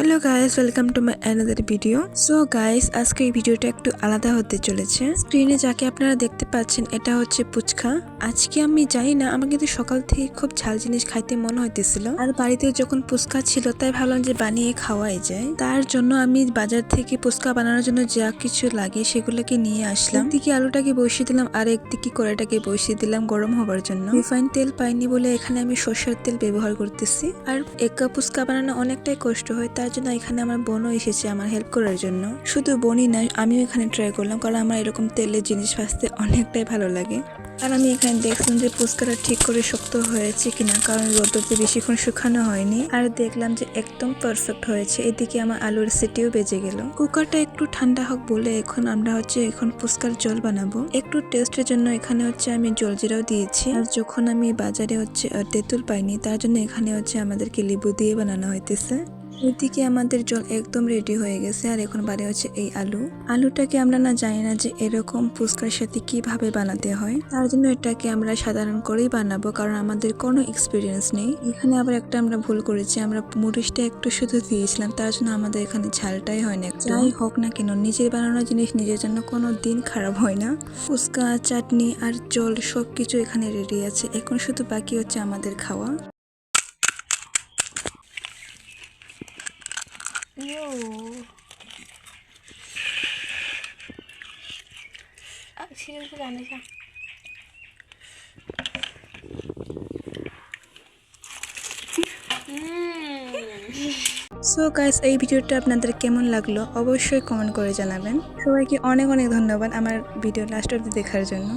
Hello guys, welcome to my another video. So guys, আজকে এই ভিডিওটা একটু আলাদা হতে চলেছে। স্ক্রিনে যাকে আপনারা দেখতে পাচ্ছেন এটা হচ্ছে পুচকা। আজকে আমি জানি না, আমার কিন্তু সকাল থেকে খুব ঝাল জিনিস খাইতে মনে হইতেছিল, আর বাড়িতে যখন পুচকা ছিল তাই ভাবলাম যে বানিয়ে খাওয়াই যায়। তার জন্য আমি বাজার থেকে পুচকা বানানোর জন্য যা কিছু লাগে সেগুলোকে নিয়ে আসলাম। একদিকে আলুটাকে বসিয়ে দিলাম আর একদিকে কড়াইটাকে বসিয়ে দিলাম গরম হবার জন্য। রিফাইন তেল পাইনি বলে এখানে আমি সরষের তেল ব্যবহার করতেছি। আর এক কাপ পুচকা বানানো অনেকটাই কষ্ট হয়, তার জন্য এখানে আমার বোনও এসেছে আমার হেল্প করার জন্য। শুধু বোনই নয়, আমিও এখানে ট্রাই করলাম, কারণ আমার এরকম তেলের জিনিস ভাজতে অনেকটাই ভালো লাগে। আর আমি এখানে দেখলাম যে পুচকাটা ঠিক করে শক্ত হয়েছে কিনা, কারণ রোদ্রতে বেশিক্ষণ শুকানো হয়নি। আর দেখলাম যে একদম পারফেক্ট হয়েছে। এদিকে আমার আলুর সিটিও বেজে গেল। কুকারটা একটু ঠান্ডা হোক বলে আমরা এখন পুচকার জল বানাবো। একটু টেস্টের জন্য এখানে আমি জল জিরাও দিয়েছি। আর যখন আমি বাজারে তেঁতুল পাইনি, তার জন্য এখানে আমাদেরকে লেবু দিয়ে বানানো হইতেছে। এদিকে আমাদের জল একদম রেডি হয়ে গেছে। আর এখন বাড়ি এই আলুটাকে আমরা না জানি না যে এরকম ফুচকার সাথে কিভাবে বানাতে হয়। তার জন্য এটাকে আমরা সাধারণ করেই বানাবো, কারণ আমাদের কোনো এক্সপিরিয়েন্স নেই। এখানে আবার আমরা ভুল করেছি, আমরা মরিচটা একটু শুধু দিয়েছিলাম, তার জন্য আমাদের এখানে ঝালটাই হয় না। যাই হোক না কেন, নিজের বানানো জিনিস নিজের জন্য কোনো দিন খারাপ হয় না। ফুচকা, চাটনি আর জল সবকিছু এখানে রেডি আছে। এখন শুধু বাকি আমাদের খাওয়া। সো গাইস, এই ভিডিওটা আপনাদের কেমন লাগলো অবশ্যই কমেন্ট করে জানাবেন। সবাইকে অনেক অনেক ধন্যবাদ আমার ভিডিও লাস্ট অবধি দেখার জন্য।